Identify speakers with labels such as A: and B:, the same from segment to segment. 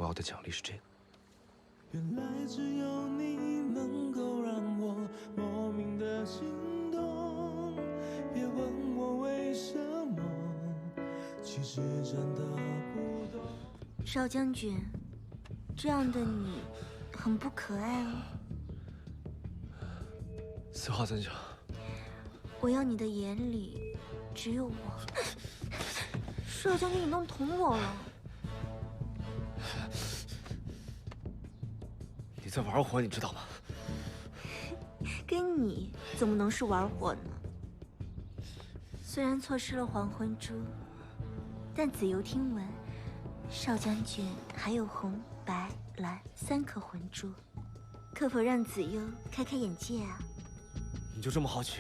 A: 我要的奖励是这个。
B: 原来只有你能够让我莫名的心动，别问我为什么，其实真的不懂。
C: 少将军，这样的你很不可爱哦。
A: 此话怎讲？
C: 我要你的眼里只有我。少将军，你弄疼我了。
A: 你在玩火，你知道吗？
C: 跟你怎么能是玩火呢？虽然错失了黄昏珠，但子由听闻，少将军还有红、白、蓝3颗魂珠，可否让子由开开眼界啊？
A: 你就这么好奇？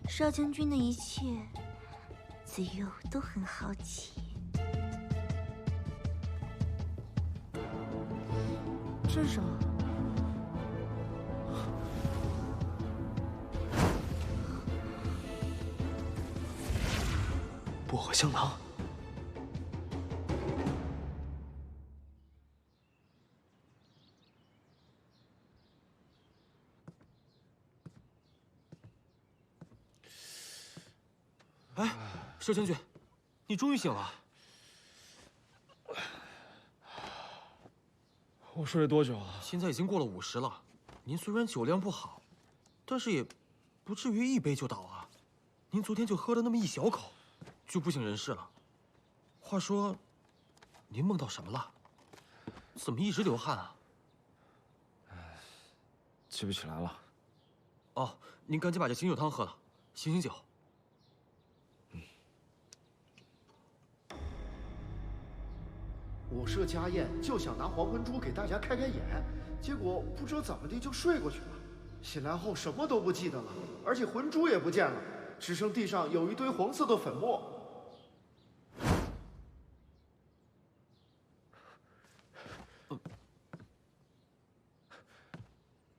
C: 少将军的一切，子由都很好奇。这是什么？
A: 薄荷香囊。
D: 哎，少将军，你终于醒了。
A: 我睡了多久啊？
D: 现在已经过了50了。您虽然酒量不好，但是也不至于一杯就倒啊。您昨天就喝了那么一小口，就不省人事了。话说，您梦到什么了？怎么一直流汗啊？
A: 记不起来了。
D: 哦，您赶紧把这醒酒汤喝了，醒醒酒。
E: 我设家宴就想拿黄魂珠给大家开开眼，结果不知道怎么的就睡过去了。醒来后什么都不记得了，而且魂珠也不见了，只剩地上有一堆黄色的粉末。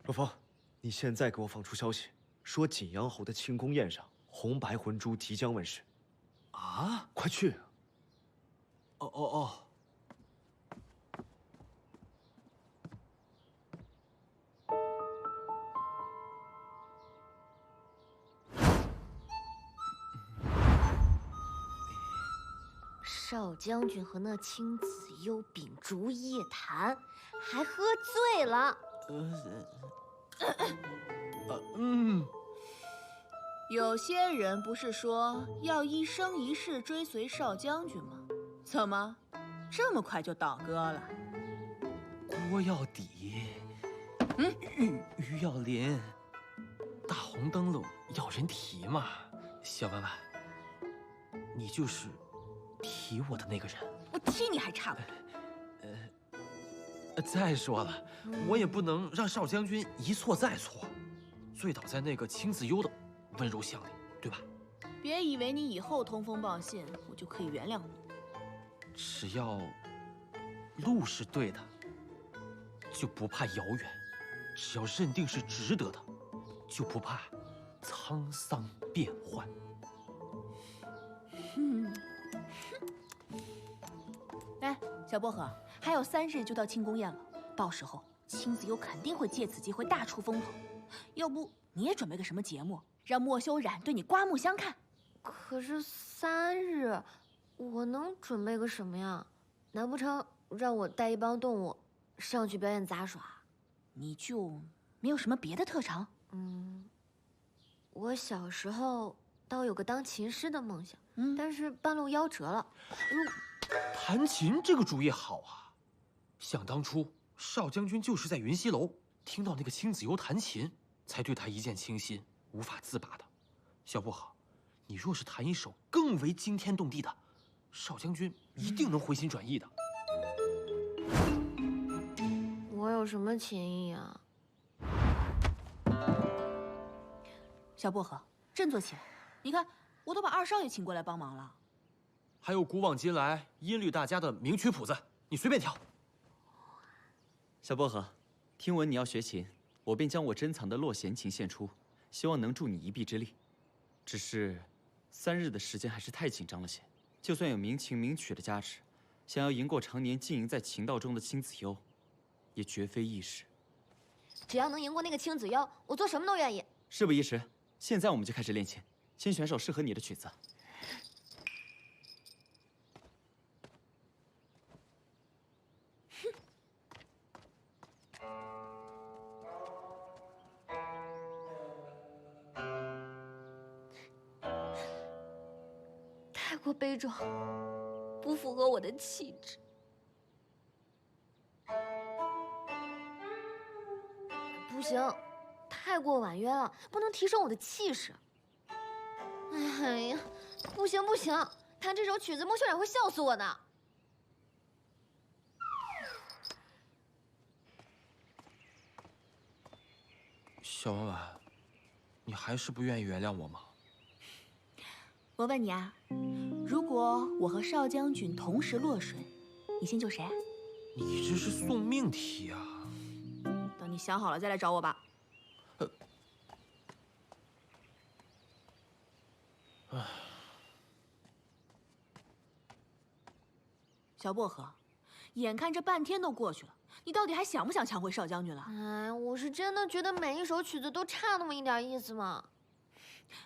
A: 若风，你现在给我放出消息，说景阳侯的庆功宴上红白魂珠即将问世。
D: 啊！
A: 快去！
D: 哦。
F: 少将军和那青子幽秉烛夜谈，还喝醉了。
G: 有些人不是说要一生一世追随少将军吗？怎么这么快就倒戈了？
D: 锅要底，鱼要鳞，大红灯笼要人提嘛。小婉婉，你就是提我的那个人。
G: 我踢你还差不多。
D: 再说了，我也不能让少将军一错再错，醉倒在那个青子幽的温柔乡里，对吧？
G: 别以为你以后通风报信，我就可以原谅你。
D: 只要路是对的，就不怕遥远；只要认定是值得的，就不怕沧桑变幻。
G: 来，小薄荷，还有3日就到庆功宴了，到时候青子幽肯定会借此机会大出风头。要不你也准备个什么节目，让莫修染对你刮目相看？
F: 可是3日，我能准备个什么呀？难不成让我带一帮动物上去表演杂耍？
G: 你就没有什么别的特长？
F: 我小时候倒有个当琴师的梦想，但是半路夭折了。
D: 弹琴这个主意好啊！想当初少将军就是在云溪楼听到那个青子幽弹琴，才对他一见倾心，无法自拔的。小薄荷，你若是弹一首更为惊天动地的，少将军一定能回心转意的。
F: 我有什么琴艺啊？
G: 小薄荷，振作起来！你看，我都把2少爷请过来帮忙了。
D: 还有古往今来音律大家的名曲谱子，你随便挑。
H: 小薄荷，听闻你要学琴，我便将我珍藏的洛弦琴献出，希望能助你一臂之力。只是3日的时间还是太紧张了些，就算有名琴名曲的加持，想要赢过常年浸淫在情道中的青子幽，也绝非易事。
F: 只要能赢过那个青子幽，我做什么都愿意。
H: 事不宜迟，现在我们就开始练琴，先选首适合你的曲子。
F: 太过悲壮，不符合我的气质。不行，太过婉约了，不能提升我的气势。哎呀，不行不行，弹这首曲子，莫修冉会笑死我的。
D: 小婉婉，你还是不愿意原谅我吗？
G: 我问你啊，如果我和少将军同时落水，你先救谁啊？
D: 你这是送命题啊！
G: 等你想好了再来找我吧。小薄荷，眼看这半天都过去了，你到底还想不想抢回少将军了？
F: 哎，我是真的觉得每一首曲子都差那么一点意思嘛。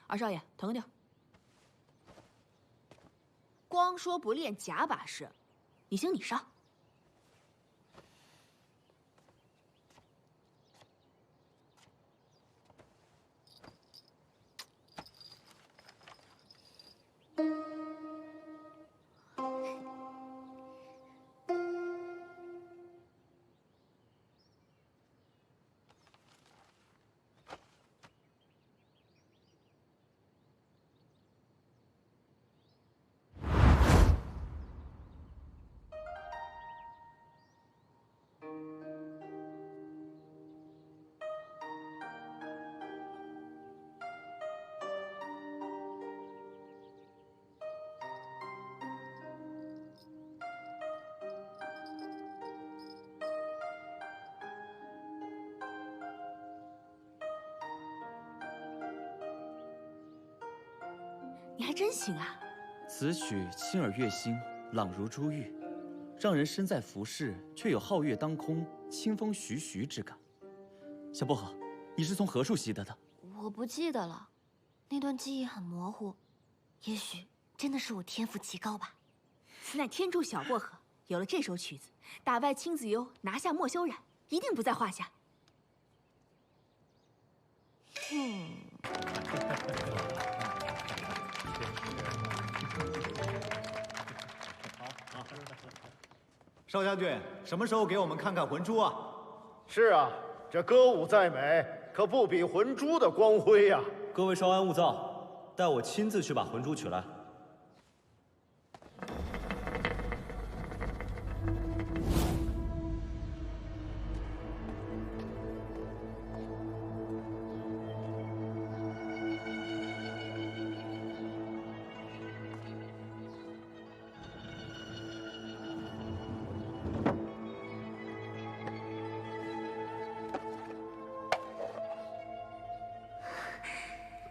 G: 二少爷，腾腾。光说不练假把式，你行你上。你还真行啊！
H: 此曲清耳悦心，朗如珠玉，让人身在浮世，却有皓月当空、清风徐徐之感。小薄荷，你是从何处习得的？
F: 我不记得了，那段记忆很模糊，也许真的是我天赋极高吧。
G: 此乃天助小薄荷，有了这首曲子，打败青子幽，拿下莫修冉，一定不在话下。
A: 少将军，什么时候给我们看看魂珠啊？
E: 是啊，这歌舞再美，可不比魂珠的光辉呀。
A: 各位稍安勿躁，待我亲自去把魂珠取来。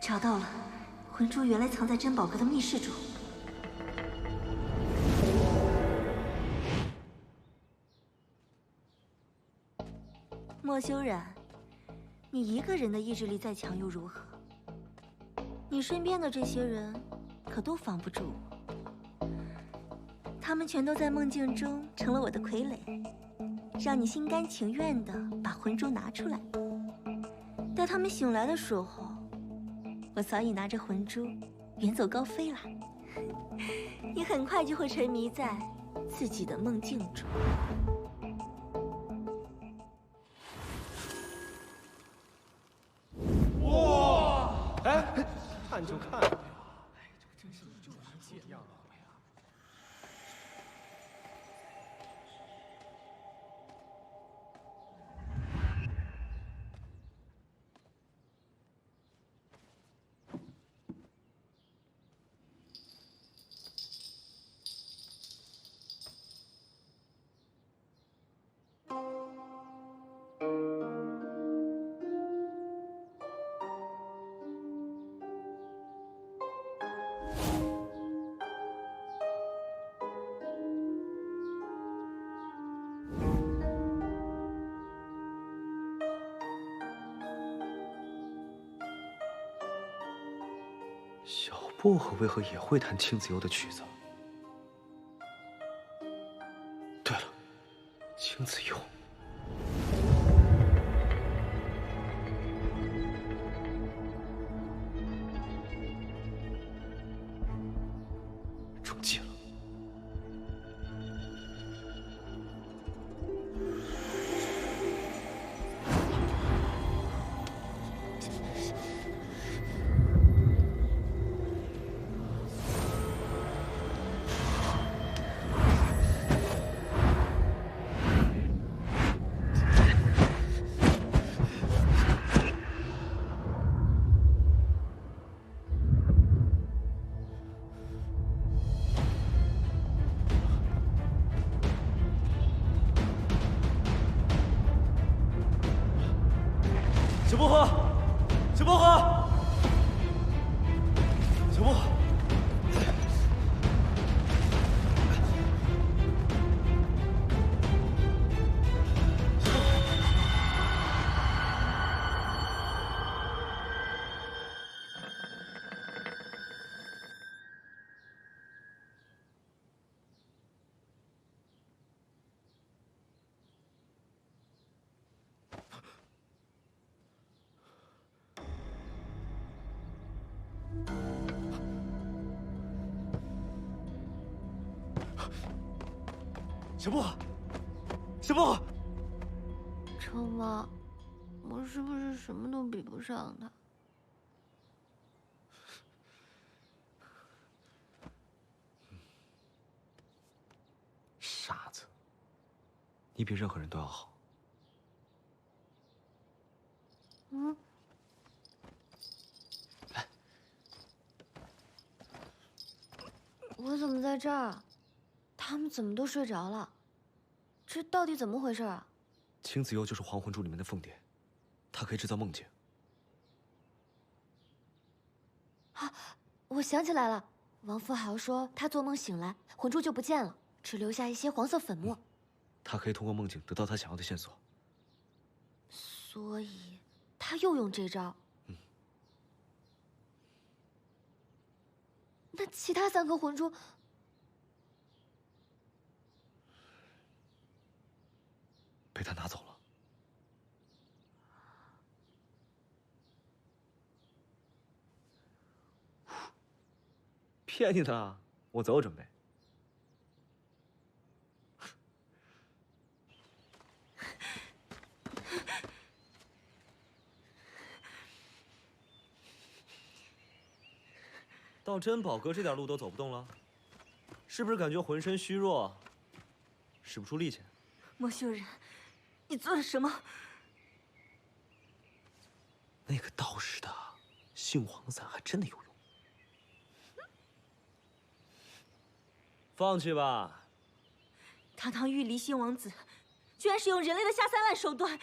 C: 找到了，魂珠原来藏在珍宝阁的密室中。莫修冉，你一个人的意志力再强又如何？你身边的这些人可都防不住我，他们全都在梦境中成了我的傀儡，让你心甘情愿地把魂珠拿出来。待他们醒来的时候，我早已拿着魂珠远走高飞了。你很快就会沉迷在自己的梦境中。
A: 哇！哎，看就看。小薄荷为何也会弹青子悠的曲子？对了，青子悠。中计了。小薄荷，小薄荷，小薄荷，小薄荷，小薄荷，
F: 臭猫，我是不是什么都比不上他？
A: 傻子，你比任何人都要好。
F: 嗯。
A: 来，
F: 我怎么在这儿？他们怎么都睡着了？这到底怎么回事啊？
A: 青子悠就是还魂珠里面的凤蝶，它可以制造梦境。
F: 啊，我想起来了，王富豪说他做梦醒来，魂珠就不见了，只留下一些黄色粉末。
A: 他可以通过梦境得到他想要的线索。
F: 所以他又用这招。那其他3颗魂珠？
A: 被他拿走了。骗你的啊，我早有准备。到珍宝阁这点路都走不动了，是不是感觉浑身虚弱，使不出力气？
C: 莫修然，你做了什么？
A: 那个道士的杏黄伞还真的有用。放弃吧。
C: 堂堂玉离心王子，居然使用人类的下三滥手段。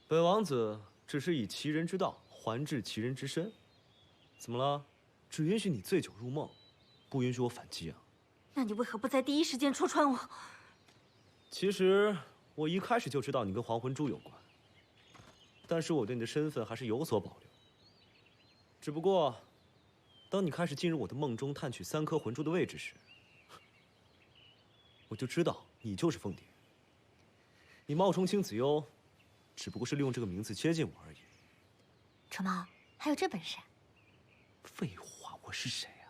A: 本王子只是以其人之道还治其人之身，怎么了？只允许你醉酒入梦，不允许我反击啊！
C: 那你为何不在第一时间戳穿我？
A: 其实我一开始就知道你跟还魂珠有关，但是我对你的身份还是有所保留。只不过，当你开始进入我的梦中探取3颗魂珠的位置时，我就知道你就是凤蝶。你冒充青子悠，只不过是利用这个名字接近我而已。
F: 臭猫，还有这本事？
A: 废话，我是谁啊？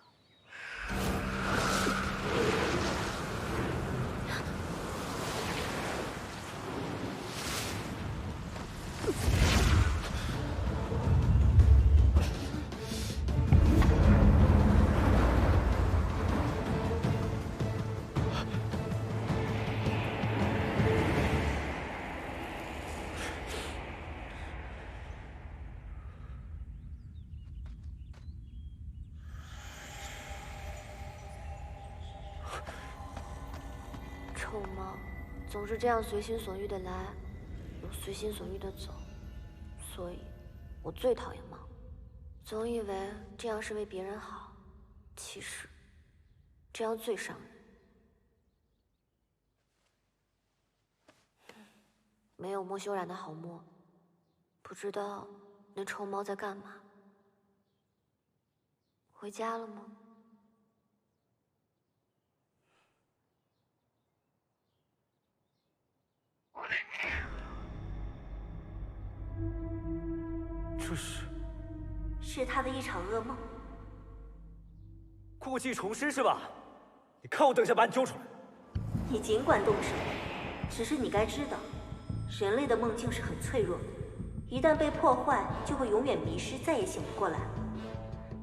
F: 臭猫，总是这样随心所欲的来，又随心所欲的走，所以，我最讨厌猫。总以为这样是为别人好，其实，这样最伤人。没有莫修然的好墨，不知道那臭猫在干嘛。回家了吗？
A: 这
C: 是他的一场噩梦。
A: 故技重施是吧？你看我等下把你揪出来。
C: 你尽管动手，只是你该知道，人类的梦境是很脆弱的，一旦被破坏，就会永远迷失，再也醒不过来。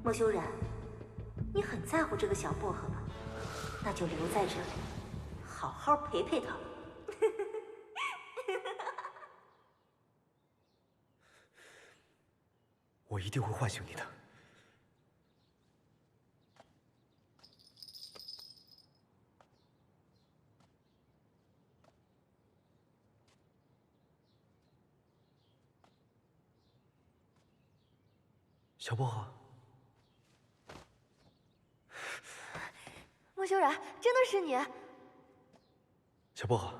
C: 莫修然，你很在乎这个小薄荷吧？那就留在这里，好好陪陪他吧。
A: 我一定会唤醒你的。小薄荷，
F: 莫修然，真的是你！
A: 小薄荷，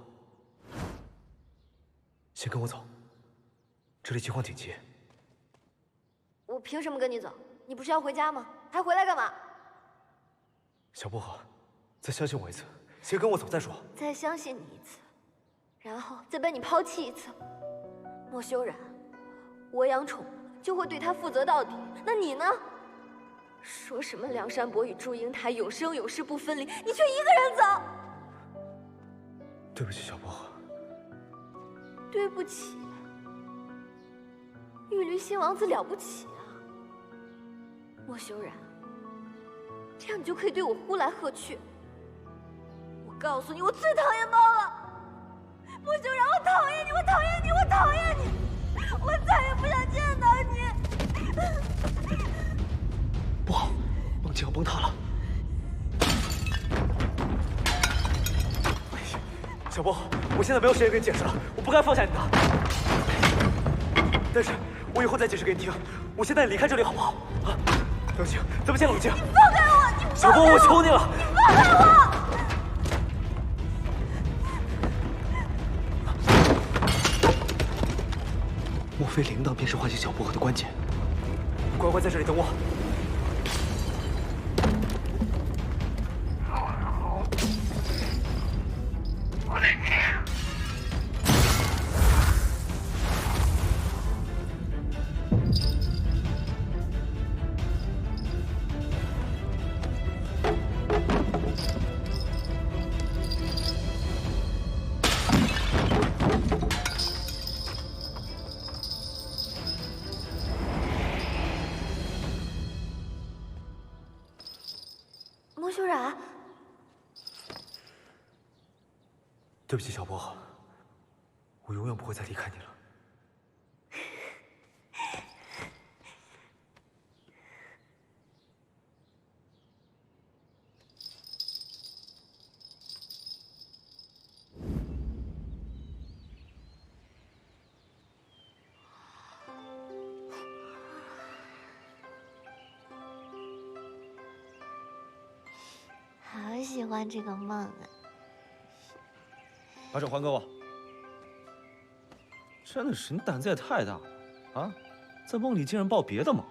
A: 先跟我走，这里情况紧急。
F: 我凭什么跟你走？你不是要回家吗？还回来干嘛？
A: 小薄荷，再相信我一次，先跟我走再说。
F: 再相信你一次，然后再被你抛弃一次。莫修然，我养宠物就会对它负责到底，那你呢？说什么梁山伯与祝英台永生永世不分离，你却一个人走。
A: 对不起，小薄荷。
F: 对不起，玉律新王子了不起啊！莫修然，这样你就可以对我呼来喝去。我告诉你，我最讨厌猫了。莫修然，我讨厌你，我讨厌你，我讨厌你，我再也不想见到你。
A: 不好，梦境要崩塌了。小波，我现在没有时间跟你解释了，我不该放下你的。但是，我以后再解释给你听。我先带你离开这里，好不好？啊，冷静，咱们先冷静。
F: 你放开我！你放开我！
A: 小波，我求你了，
F: 你放开我！
A: 莫非铃铛便是唤醒小薄荷的关键？你乖乖在这里等我。
F: 莫修然，
A: 对不起，小薄荷，我永远不会再离开你了。
F: 好喜欢这个梦啊！
A: 把手还给我！真的是，你胆子也太大了啊！在梦里竟然抱别的猫。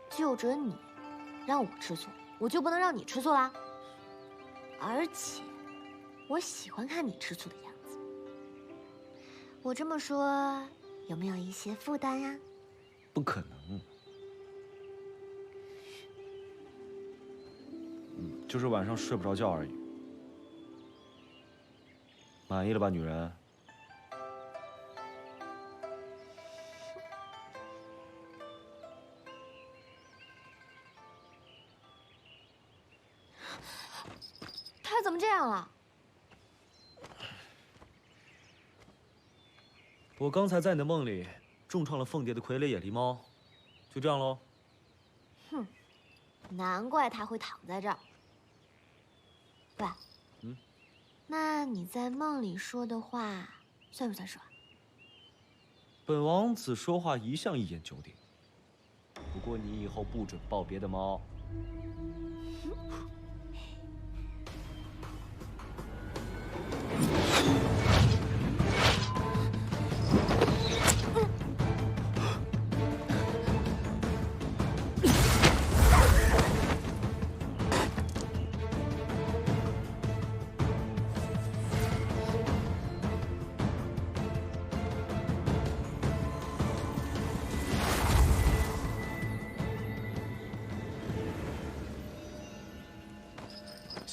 F: 就准你让我吃醋，我就不能让你吃醋啦。而且，我喜欢看你吃醋的样子。我这么说，有没有一些负担呀？
A: 不可能。就是晚上睡不着觉而已。满意了吧，女人？
F: 他怎么这样了？
A: 我刚才在你的梦里重创了凤蝶的傀儡野狸猫，就这样喽。
F: 哼，难怪他会躺在这儿。喂，那你在梦里说的话算不算数啊？
A: 本王子说话一向一言九鼎，不过你以后不准抱别的猫。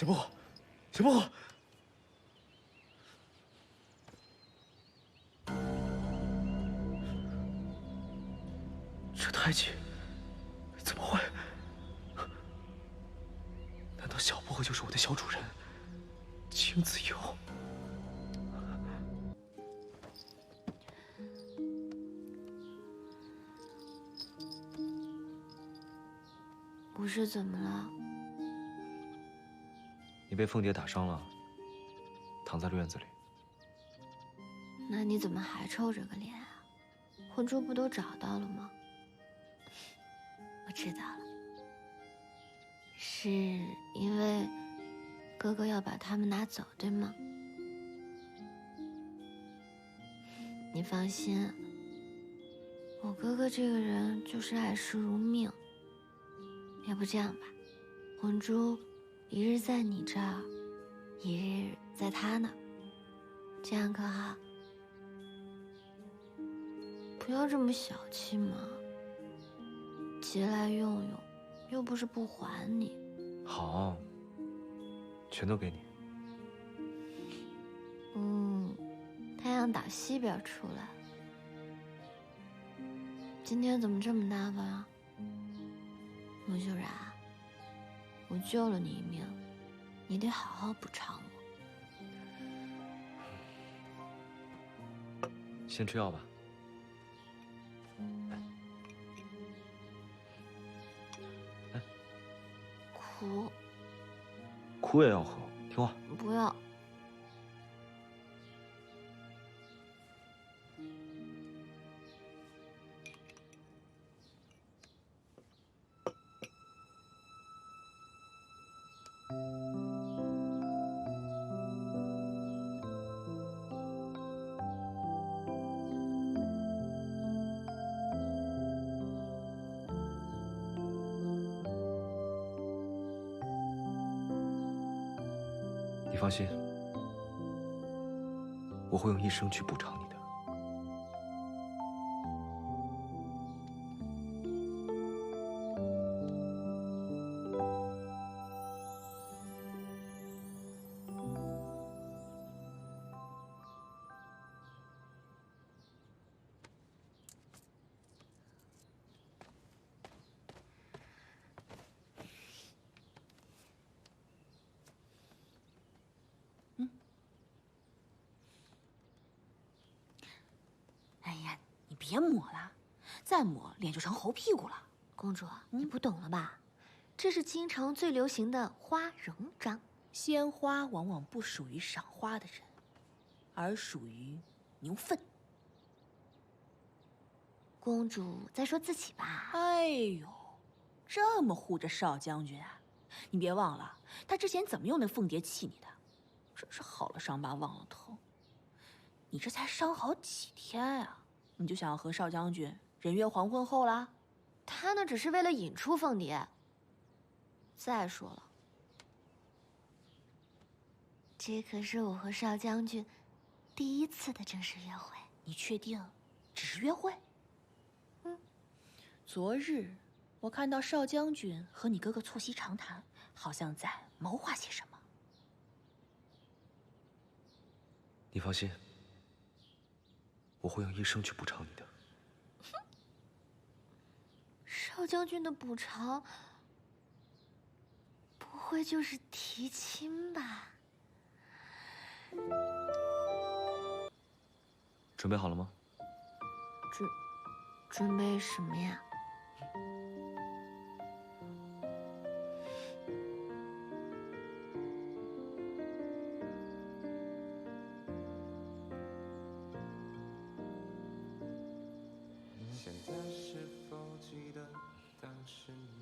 A: 小薄，小薄，这太极怎么会？难道小薄荷就是我的小主人青子悠？
F: 不是怎么了？
A: 你被凤蝶打伤了，躺在了院子里。
F: 那你怎么还臭着个脸啊？魂珠不都找到了吗？我知道了，是因为哥哥要把他们拿走，对吗？你放心，我哥哥这个人就是爱惜如命。要不这样吧，魂珠一日在你这儿，一日在他那儿，这样可好？不要这么小气嘛，借来用用，又不是不还你。
A: 好，全都给你。
F: 太阳打西边出来，今天怎么这么大方啊？孟秀然，我救了你一命，你得好好补偿我。
A: 先吃药吧。
F: 苦，
A: 苦也要喝，听话。
F: 不要。
A: 你放心，我会用一生去补偿你的。
G: 哎呀，你别抹了，再抹脸就成猴屁股了。
F: 公主，你不懂了吧？这是京城最流行的花容妆。
G: 鲜花往往不属于赏花的人，而属于牛粪。
F: 公主在说自己吧？
G: 哎呦，这么护着少将军啊！你别忘了，他之前怎么用那凤蝶气你的，真是好了伤疤忘了疼。你这才伤好几天啊，你就想要和少将军人约黄昏后啦？
F: 他那只是为了引出凤蝶。再说了，这可是我和少将军第一次的正式约会。
G: 你确定只是约会？昨日我看到少将军和你哥哥促膝长谈，好像在谋划些什么。
A: 你放心，我会用一生去补偿你的。
F: 少将军的补偿，不会就是提亲吧？
A: 准备好了吗？
F: 准备什么呀？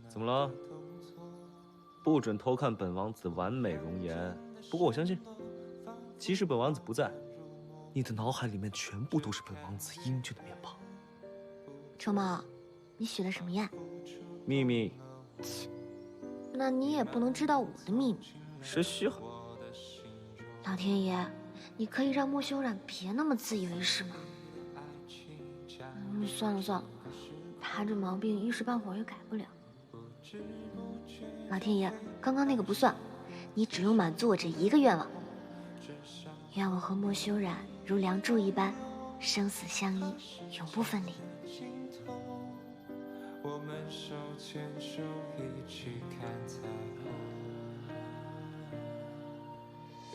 A: 怎么了？不准偷看本王子完美容颜。不过我相信，即使本王子不在，你的脑海里面全部都是本王子英俊的面庞。
F: 周茂，你许了什么愿？
A: 秘密。
F: 那你也不能知道我的秘密。
A: 谁稀罕？
F: 老天爷，你可以让莫修染别那么自以为是吗？算了算了，他这毛病一时半会儿也改不了。老天爷，刚刚那个不算，你只用满足我这一个愿望，愿我和莫修染如梁祝一般，生死相依，永不分离。
B: 我们手牵手一起看彩虹。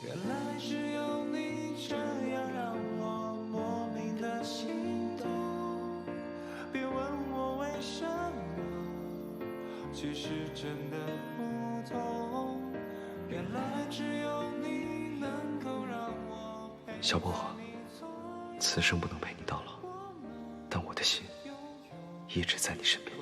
B: 原来只有你这样让我莫名的心动。别问我为什么，其实真的不懂。原来只有你能够让我陪你。
A: 小薄荷，此生不能陪你到老，但我的心一直在你身边。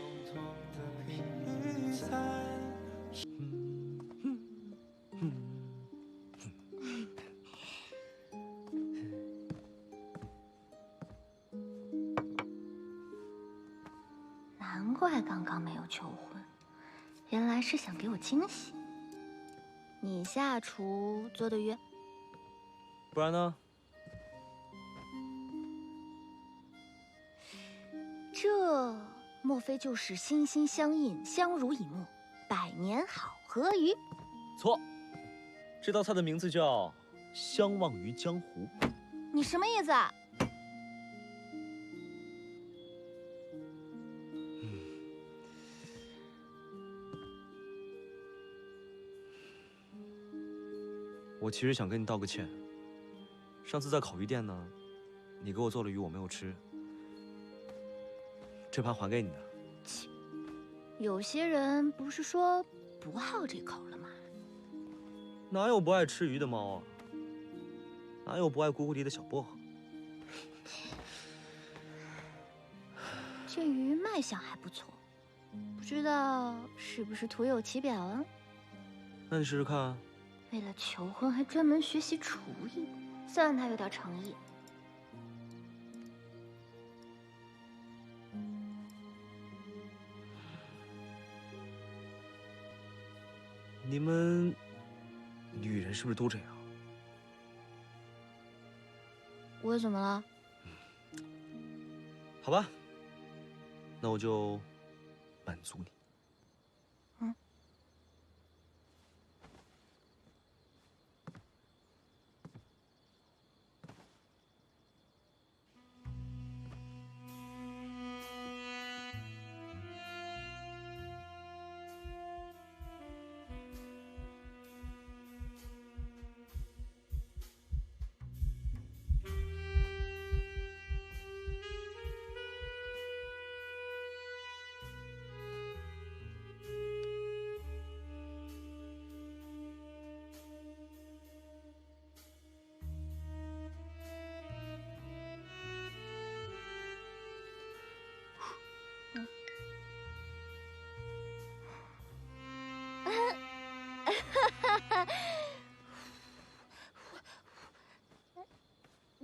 F: 难怪刚刚没有求婚，原来是想给我惊喜。你下厨做的鱼，
A: 不然呢？
F: 这莫非就是心心相印、相濡以沫、百年好合鱼？
A: 错，这道菜的名字叫相忘于江湖。
F: 你什么意思啊？
A: 我其实想跟你道个歉。上次在烤鱼店呢，你给我做了鱼，我没有吃，这盘还给你的。
F: 有些人不是说不好这口了吗？
A: 哪有不爱吃鱼的猫啊？哪有不爱咕咕梨的小薄荷？
F: 这鱼卖相还不错，不知道是不是徒有其表啊？
A: 那你试试看啊。
F: 为了求婚还专门学习厨艺，算他有点诚意。
A: 你们女人是不是都这样？
F: 我怎么了？
A: 好吧，那我就满足你。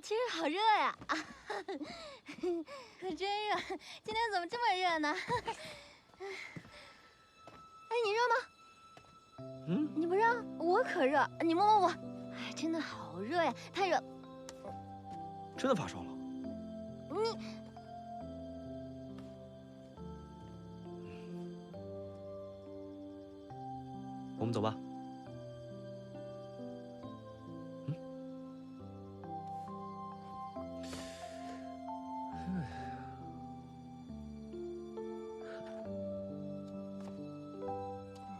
F: 今日好热呀！可真热，今天怎么这么热呢？哎，你热吗？你不热，我可热。你摸摸我，哎，真的好热呀，太热。
A: 真的发烧了？我们走吧。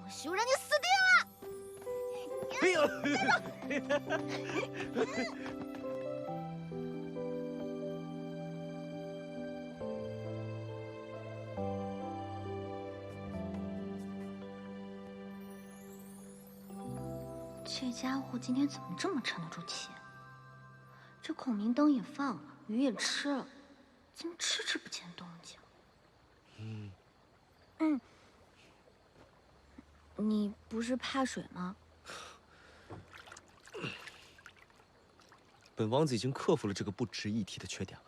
F: 休让你死定了！
A: 哎呦！
F: 这家伙今天怎么这么沉得住气？这孔明灯也放了，鱼也吃了，怎么迟迟不见动静？你不是怕水吗？
A: 本王子已经克服了这个不值一提的缺点了。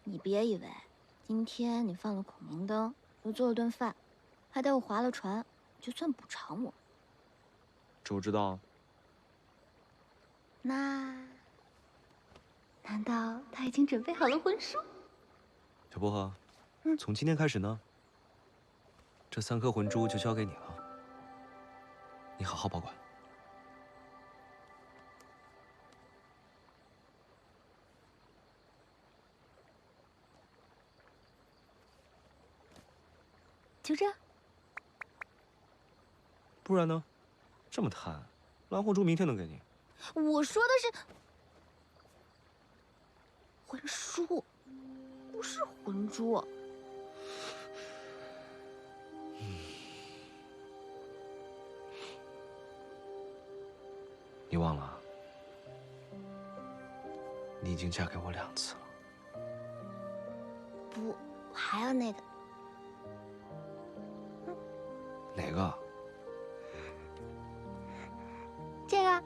F: 你别以为今天你放了孔明灯，又做了顿饭，还带我划了船，就算补偿我。
A: 这我知道。
F: 那难道他已经准备好了婚书？
A: 小薄荷，从今天开始呢，这3颗魂珠就交给你了。你好好保管。
C: 就这？
A: 不然呢？这么贪，蓝魂珠明天能给你。
C: 我说的是魂书，不是魂珠。
A: 你忘了？你已经嫁给我2次了。
C: 不，我还要那个。
A: 哪个？
C: 这个。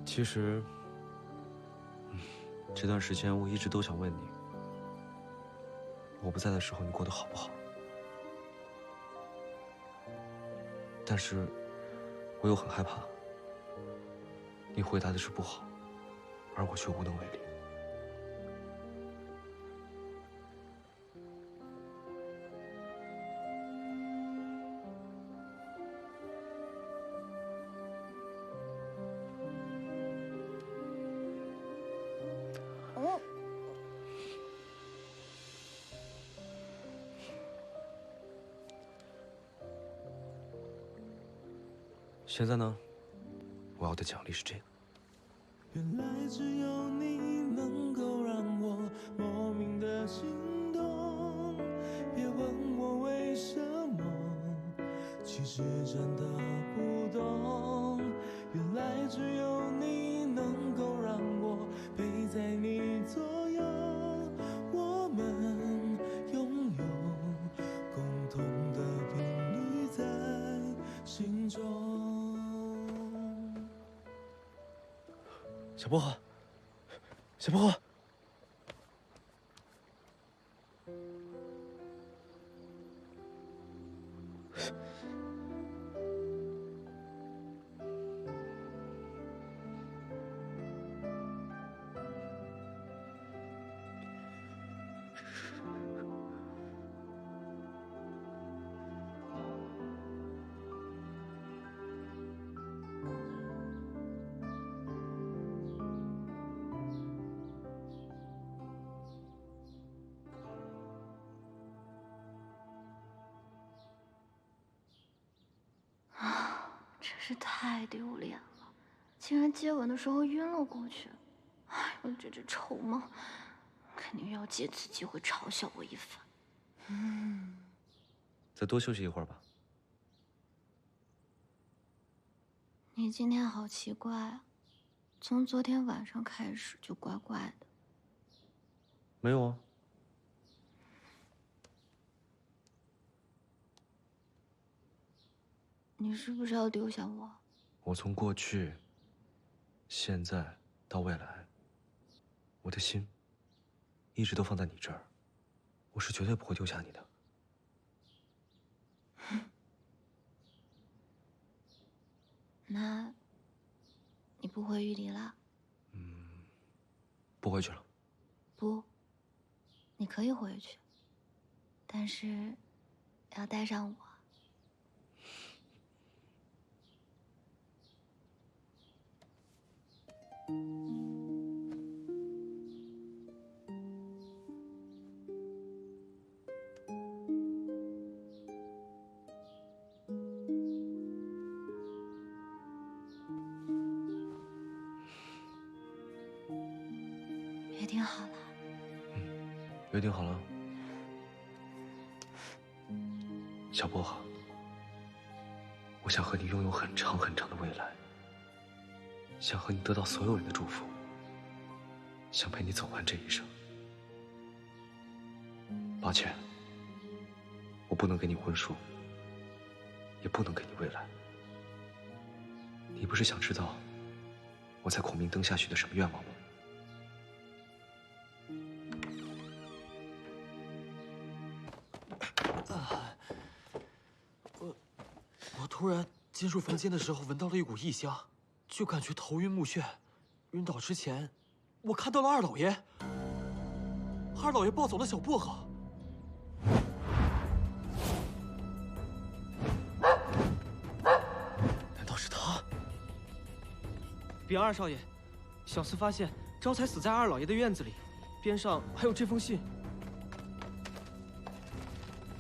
A: 其实，这段时间我一直都想问你，我不在的时候你过得好不好？但是，我又很害怕，你回答的是不好，而我却无能为力。现在呢，我要的奖励是这个。
B: 原来只有你能够让我莫名的心动，别问我为什么，其实真的不懂。原来只有你能够让我陪在你左右，我们拥有共同的频率在心中。
A: 小薄荷，小薄荷，
F: 真是太丢脸了，竟然接吻的时候晕了过去。哎呦，这臭梦，肯定要借此机会嘲笑我一番。
A: 再多休息一会儿吧。
F: 你今天好奇怪啊，从昨天晚上开始就怪怪的。
A: 没有啊。
F: 你是不是要丢下我？
A: 我从过去、现在到未来，我的心一直都放在你这儿，我是绝对不会丢下你的。
F: 那，你不回玉里了？
A: 不回去了。
F: 不，你可以回去，但是要带上我。约定好了。
A: 约定好了。小薄荷，我想和你拥有很长很长的未来，想和你得到所有人的祝福，想陪你走完这一生。抱歉，我不能给你婚书，也不能给你未来。你不是想知道我在孔明灯下许的什么愿望吗？
D: 我突然进入房间的时候，闻到了一股异香，就感觉头晕目眩。晕倒之前，我看到了二老爷。二老爷抱走了小薄荷。难道是他？
I: 禀二少爷，小厮发现招财死在二老爷的院子里，边上还有这封信。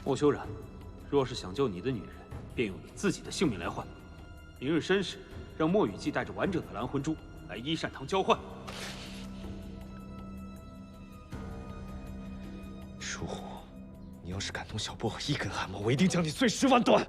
J: 莫修然，若是想救你的女人，便用你自己的性命来换。明日申时，让莫雨季带着完整的蓝魂珠来依善堂交换。
A: 疏忽，你要是敢动小薄荷一根汗毛，我一定将你碎尸万段！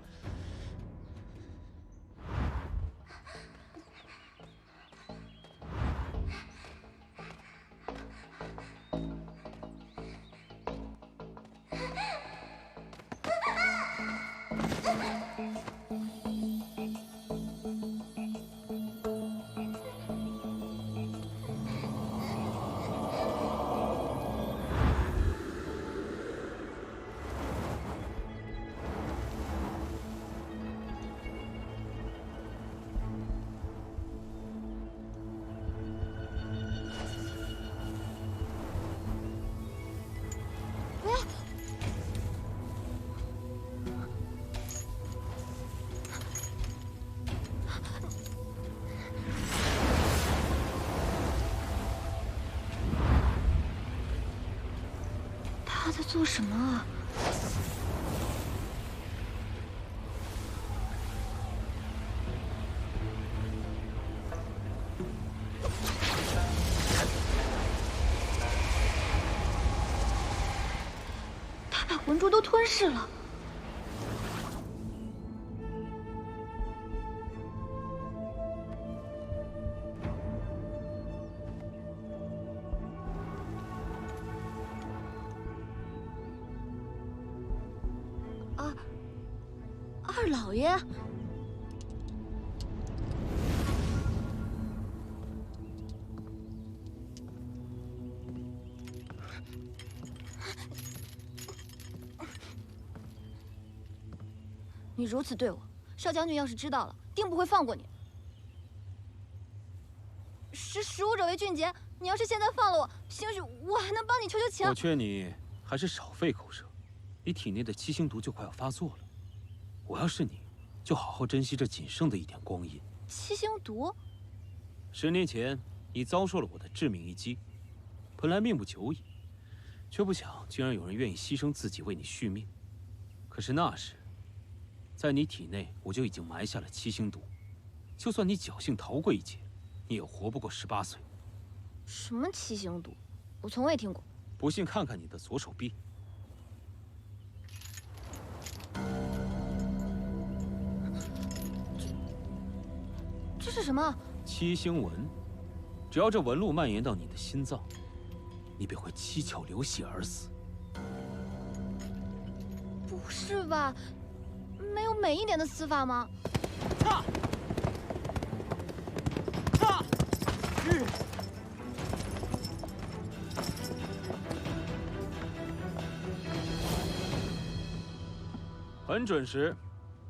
C: 他在做什么啊？他把魂珠都吞噬了。二老爷，
F: 你如此对我，少将军要是知道了，定不会放过你。食物者为俊杰，你要是现在放了我，兴许我还能帮你求求情。
J: 我劝你还是少费口舌，你体内的七星毒就快要发作了。我要是你，就好好珍惜这仅剩的一点光阴。
F: 七星毒
J: 10年前，你遭受了我的致命一击，本来命不久矣，却不想竟然有人愿意牺牲自己为你续命。可是那时，在你体内我就已经埋下了七星毒，就算你侥幸逃过一劫，你也活不过18岁。
F: 什么七星毒？我从未听过。
J: 不信看看你的左手臂。
F: 这是什么？
J: 七星纹，只要这纹路蔓延到你的心脏，你便会七窍流血而死。
F: 不是吧？没有美一点的死法吗？
J: 很准时，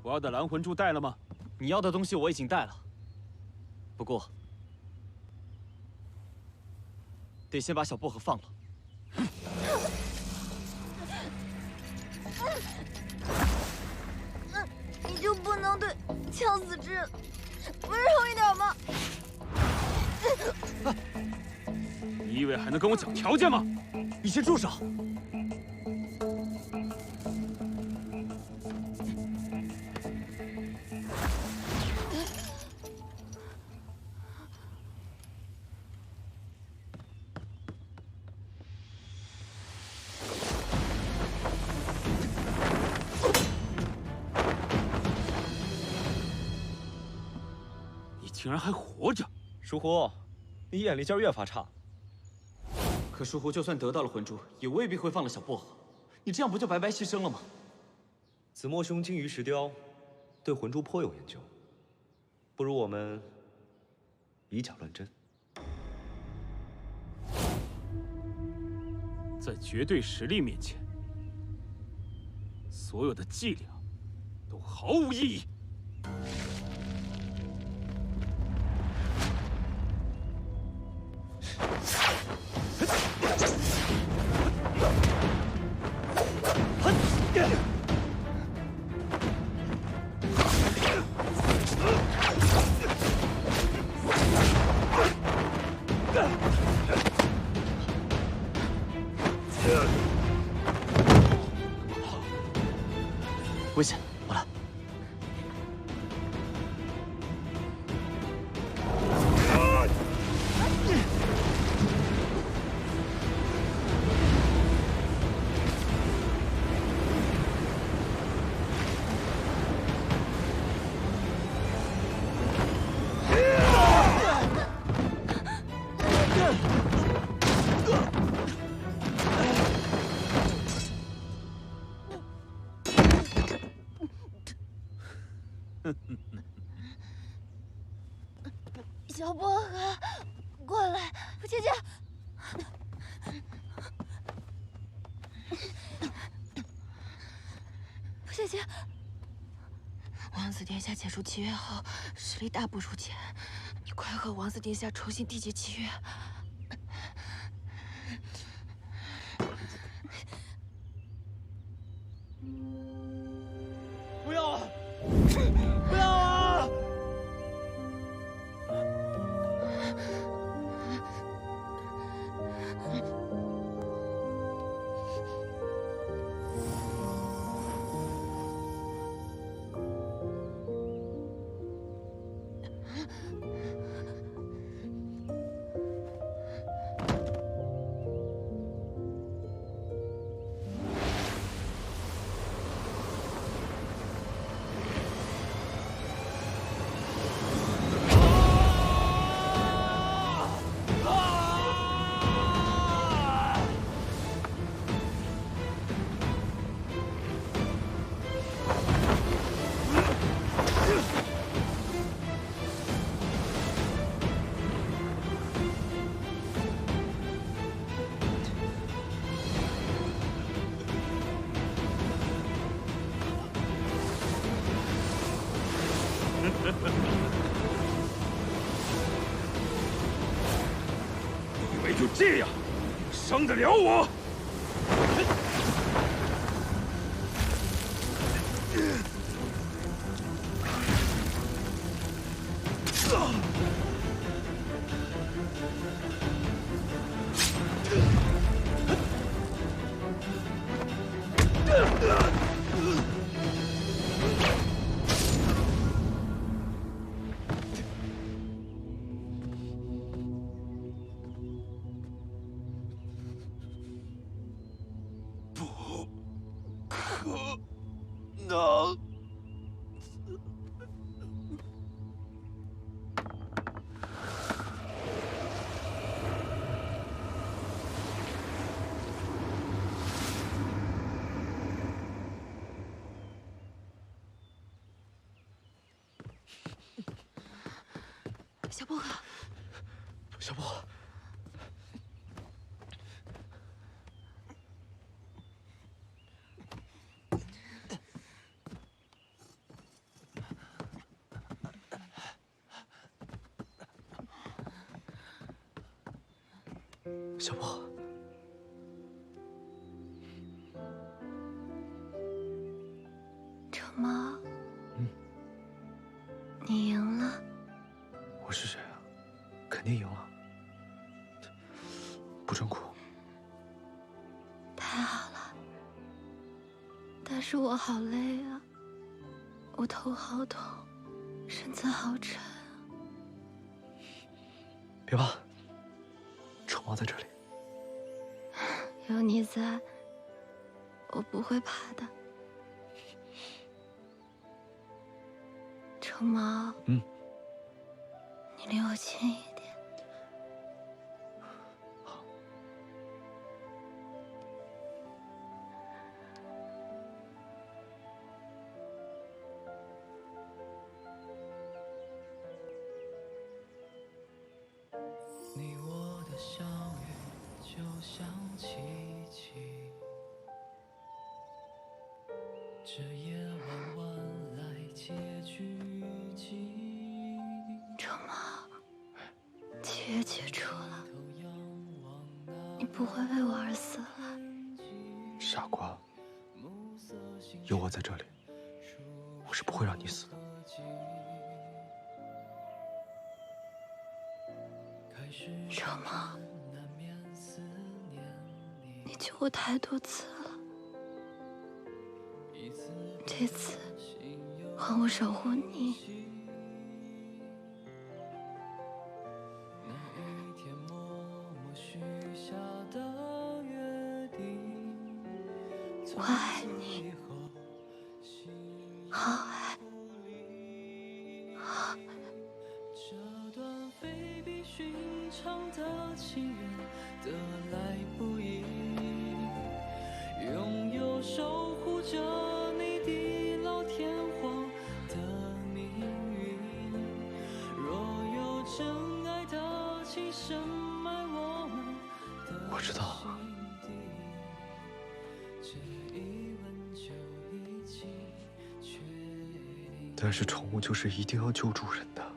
J: 我要的蓝魂珠带了吗？
H: 你要的东西我已经带了，不过得先把小薄荷放了。
F: 你就不能对呛死之人温柔一点吗？
J: 你以为还能跟我讲条件吗？
H: 你先住手！
J: 竟然还活着！
A: 疏忽，你眼力劲儿越发差。
H: 可疏忽就算得到了魂珠，也未必会放了小薄荷。你这样不就白白牺牲了吗？
A: 子墨兄精于石雕，对魂珠颇有研究。不如我们以假乱真。
J: 在绝对实力面前，所有的伎俩都毫无意义。
D: 危险，我来。
F: 小薄荷，过来，姐姐。姐姐，王子殿下解除契约后，实力大不如前，你快和王子殿下重新缔结契约。
A: 不要啊！不要啊！
J: 以为就这样伤得了我？
F: 小薄荷，
D: 小薄荷，小薄荷，
F: 成毛，你赢了。
D: 我是谁啊？肯定赢了，不准哭。
F: 太好了，但是我好累啊，我头好痛，身子好沉。
D: 别怕，丑毛在这里。
F: 有你在，我不会怕的。成毛，你离我近一点。
D: 好。
B: 你我的相遇就像奇迹，这夜晚晚来结局记。
F: 成毛，契约解除了，你不会为我而死了。
D: 傻瓜，有我在这里，我是不会让你死的。
F: 成毛，你救我太多次了，这这次换我守护你。我爱你，好爱，好爱。
B: 这段非比寻常的情缘得来不易，拥有守护着你的老天荒的命运。若有真爱的，请深埋我们的
A: 我知道。但是宠物就是一定要救主人的。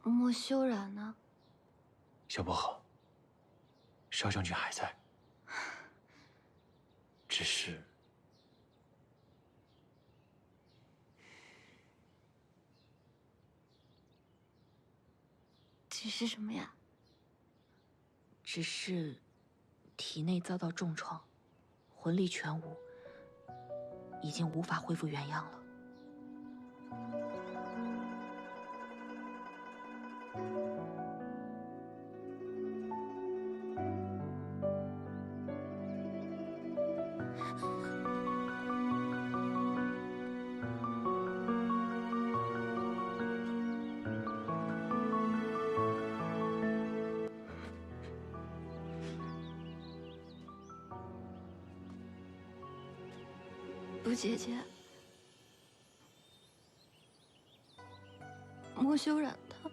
F: 莫修然呢？
D: 小薄荷，少将军还在，只是
F: 什么呀？
G: 只是体内遭到重创，魂力全无，已经无法恢复原样了。
F: 陆姐姐，莫修然他。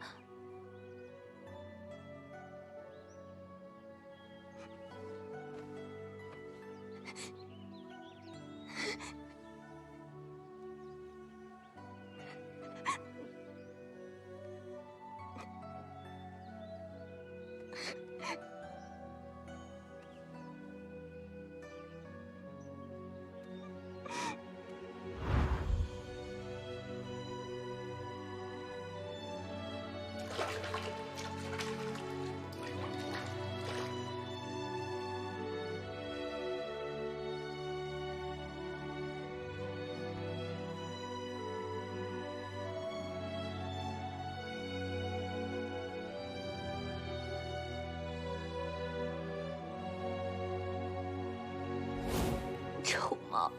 F: 臭猫！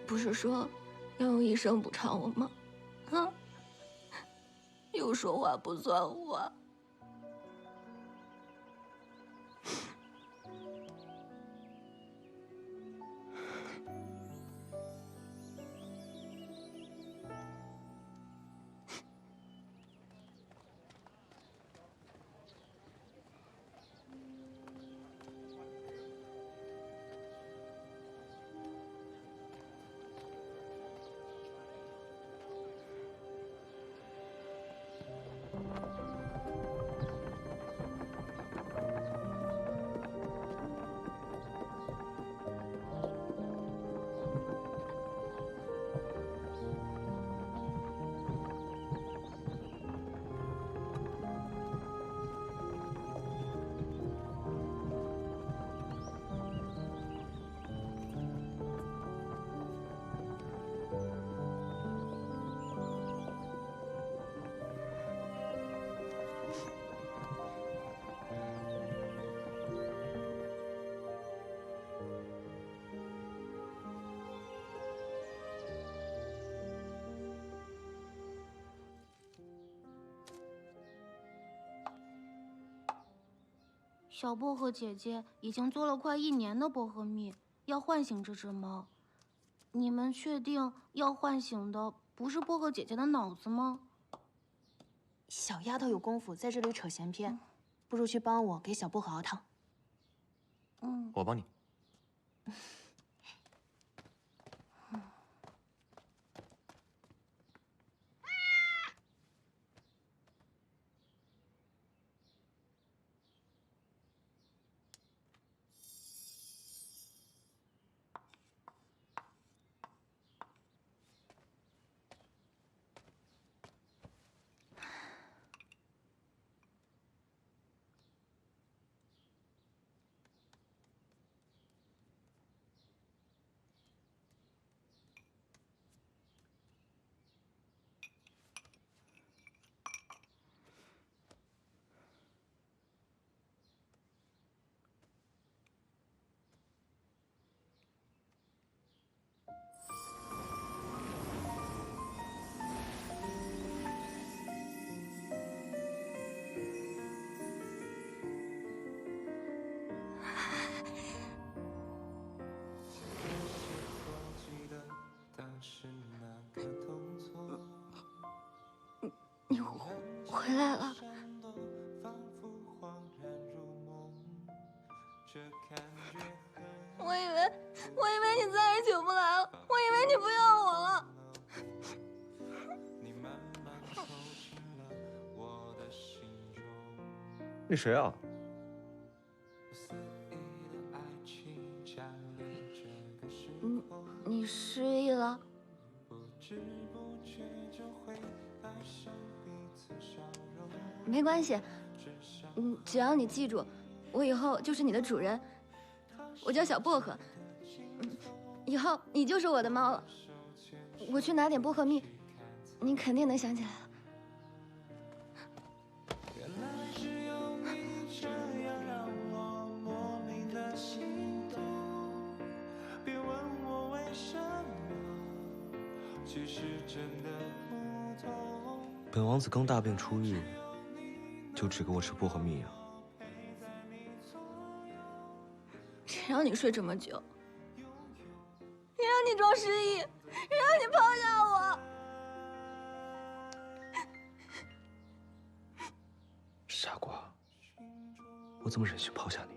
F: 不是说要用一生补偿我吗？啊！又说话不算话。
K: 小薄荷姐姐已经做了快1年的薄荷蜜，要唤醒这只猫。你们确定要唤醒的不是薄荷姐姐的脑子吗？
G: 小丫头有功夫在这里扯闲篇，不如去帮我给小薄荷熬汤。
D: 我帮你。
K: 你回来了。我以为你再也起不来了，我以为你不要我了。
A: 那谁啊？
K: 你失忆了？没关系，只要你记住，我以后就是你的主人。我叫小薄荷，以后你就是我的猫了。我去拿点薄荷蜜，你肯定能想起来了。
A: 本王子刚大病初愈，就只给我吃薄荷蜜啊！
K: 谁让你睡这么久？谁让你装失忆？谁让你抛下我？
A: 傻瓜，我怎么忍心抛下你？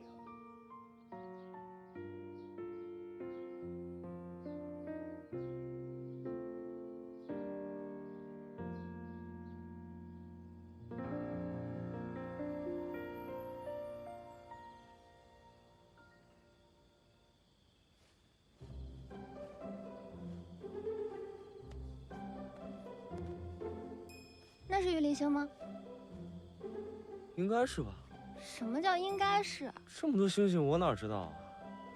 K: 那是玉离星吗？
A: 应该是吧。
K: 什么叫应该是？
A: 这么多星星，我哪知道啊？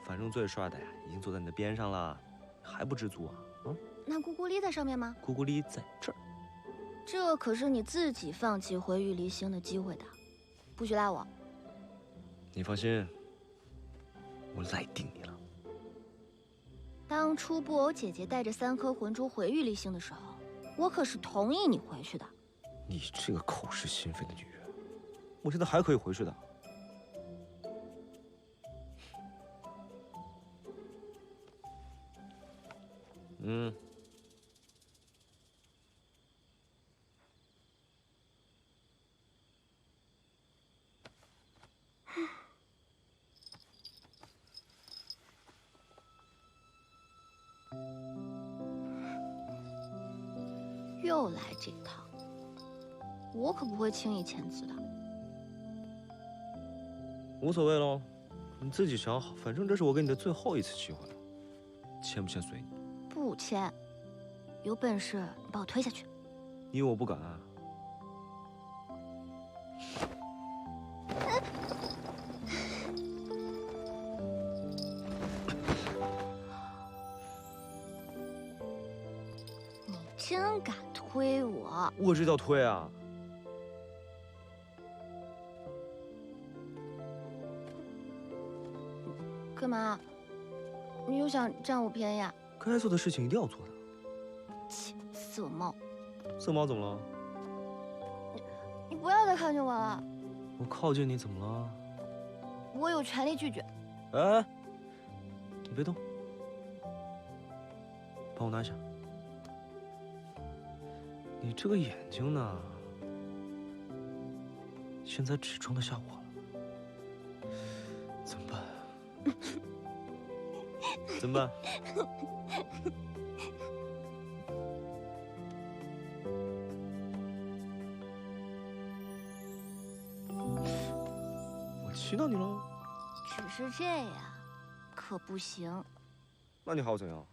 A: 反正最帅的呀，已经坐在你的边上了，还不知足啊？
K: 那咕咕哩在上面吗？
A: 咕咕哩在这儿。
K: 这可是你自己放弃回玉离星的机会的，不许赖我。
A: 你放心，我赖定你了。
K: 当初布偶姐姐带着3颗魂珠回玉离星的时候，我可是同意你回去的。
A: 你这个口是心非的女人，我现在还可以回去的。
K: 又来这套，我可不会轻易签字的。
A: 无所谓喽，你自己想好，反正这是我给你的最后一次机会，签不签随你。
K: 不签，有本事你把我推下去。
A: 你以为我不敢？
K: 你真敢推我！
A: 我这叫推啊！
K: 干嘛？你又想占我便宜啊？
A: 该做的事情一定要做的。
K: 切，色猫！
A: 色猫怎么了？
K: 你不要再靠近我了！
A: 我靠近你怎么了？
K: 我有权利拒绝。
A: 哎，你别动，帮我拿一下。你这个眼睛呢，现在只装得下我了，怎么办？怎么办？我气到你了？
K: 只是这样，可不行。
A: 那你还要怎样？